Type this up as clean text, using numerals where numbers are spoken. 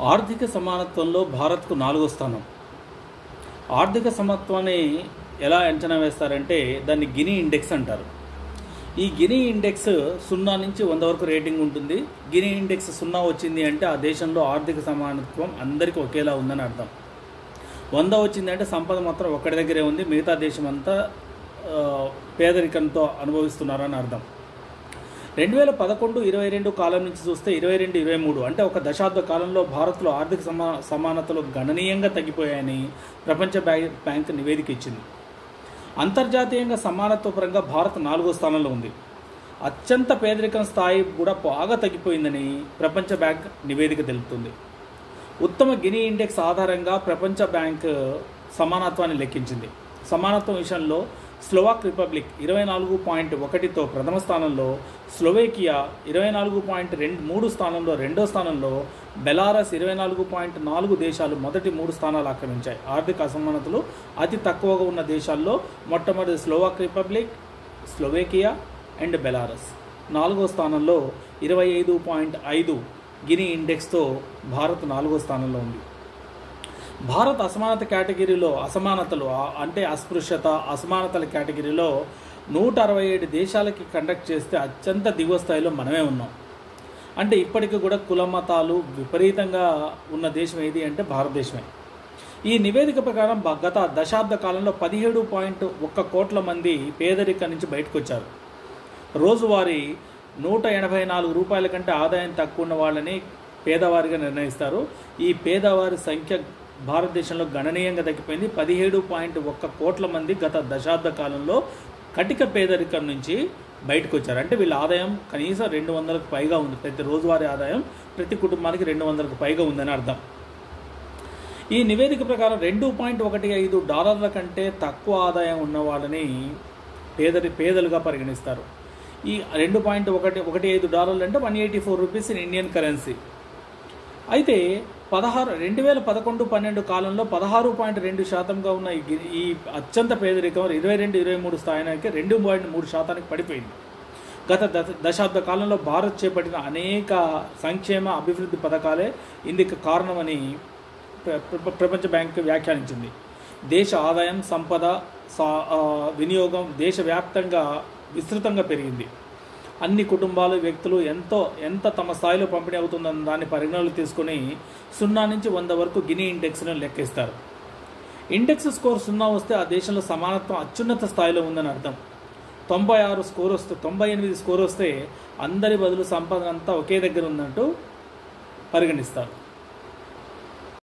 ఆర్థిక సమానత్వంలో భారత్కు 4వ స్థానం. ఆర్థిక సమానత్వాన్ని ఎలా అంచనా వేస్తారంటే దాన్ని గినీ ఇండెక్స్ అంటారు. ఈ గినీ ఇండెక్స్ 0 నుంచి 100 వరకు రేటింగ్ ఉంటుంది. గినీ ఇండెక్స్ 0 వచ్చింది అంటే ఆ దేశంలో ఆర్థిక సమానత్వం అందరికీ ఒకేలా ఉందని అర్థం. 100 వచ్చింది అంటే సంపద మాత్రం ఒక్కడి దగ్గరే ఉంది, మిగతా దేశం అంతా పేదరికంతో అనుభవిస్తున్నారని అర్థం. 2011-22 కాలం నుంచి చూస్తే 22-23 అంటే ఒక దశాబ్ద కాలంలో భారత్లో ఆర్థిక సమానతలు గణనీయంగా తగ్గిపోయాయని ప్రపంచ బ్యాంక్ నివేదిక ఇచ్చింది. అంతర్జాతీయంగా సమానత్వ పరంగా భారత్ 4వ స్థానంలో ఉంది. అత్యంత పేదరికం స్థాయి కూడా బాగా తగ్గిపోయిందని ప్రపంచ బ్యాంక్ నివేదిక తెలుపుతుంది. ఉత్తమ గినీ ఇండెక్స్ ఆధారంగా ప్రపంచ బ్యాంక్ సమానత్వాన్ని లెక్కించింది. సమానత్వం విషయంలో స్లోవాక్ రిపబ్లిక్ 24.1తో ప్రథమ స్థానంలో, స్లోవేకియా 24.3 స్థానంలో రెండో స్థానంలో, బెలారస్ 24.4 దేశాలు మొదటి 3 స్థానాలు ఆక్రమించాయి. ఆర్థిక అసమానతలు అతి తక్కువగా ఉన్న దేశాల్లో మొట్టమొదటి Slovak republic, Slovakia and Belarus. 4వ స్థానంలో 25.5 గినీ ఇండెక్స్తో భారత్ 4వ స్థానంలో ఉంది. భారత్ అసమానత కేటగిరీలో అసమానతలు అంటే అస్పృశ్యత అసమానతల కేటగిరీలో 167 దేశాలకి కండక్ట్ చేస్తే అత్యంత దిగువ స్థాయిలో మనమే ఉన్నాం. అంటే ఇప్పటికీ కూడా కుల మతాలు విపరీతంగా ఉన్న దేశం ఏది అంటే భారతదేశమే. ఈ నివేదిక ప్రకారం గత దశాబ్ద కాలంలో 17.1 కోట్ల మంది పేదరికం నుంచి బయటకు వచ్చారు. రోజువారీ 184 రూపాయల కంటే ఆదాయం తక్కువ ఉన్న వాళ్ళని పేదవారిగా నిర్ణయిస్తారు. ఈ పేదవారి సంఖ్య భారతదేశంలో గణనీయంగా తగ్గిపోయింది. 17.1 కోట్ల మంది గత దశాబ్ద కాలంలో కటిక పేదరికం నుంచి బయటకు వచ్చారు. అంటే వీళ్ళ ఆదాయం కనీసం 200కు పైగా ఉంది. ప్రతి రోజువారీ ఆదాయం ప్రతి కుటుంబానికి 200కు పైగా ఉందని అర్థం. ఈ నివేదిక ప్రకారం $2.15 కంటే తక్కువ ఆదాయం ఉన్న వాళ్ళని పేదలుగా పరిగణిస్తారు. ఈ $2.15 అంటే 184 రూపీస్ ఇన్ ఇండియన్ కరెన్సీ. అయితే 2011-12 కాలంలో 16.2% ఉన్న ఈ అత్యంత పేదరికం 22-23 స్థాయికి 2.3% పడిపోయింది. గత దశాబ్ద కాలంలో భారత్ చేపట్టిన అనేక సంక్షేమ అభివృద్ధి పథకాలే ఇందుకు కారణమని ప్రపంచ బ్యాంక్ వ్యాఖ్యానించింది. దేశ ఆదాయం, సంపద వినియోగం దేశవ్యాప్తంగా విస్తృతంగా పెరిగింది. అన్ని కుటుంబాలు, వ్యక్తులు ఎంత తమ స్థాయిలో పంపిణీ అవుతుందన్న దాన్ని పరిగణనలో తీసుకుని 0 నుంచి 100 వరకు గినీ ఇండెక్స్ను లెక్కిస్తారు. ఇండెక్స్ స్కోర్ 0 వస్తే ఆ దేశంలో సమానత్వం అత్యున్నత స్థాయిలో ఉందని అర్థం. 98 స్కోర్ వస్తే అందరి బదులు సంపద అంతా ఒకే దగ్గర ఉందంటూ పరిగణిస్తారు.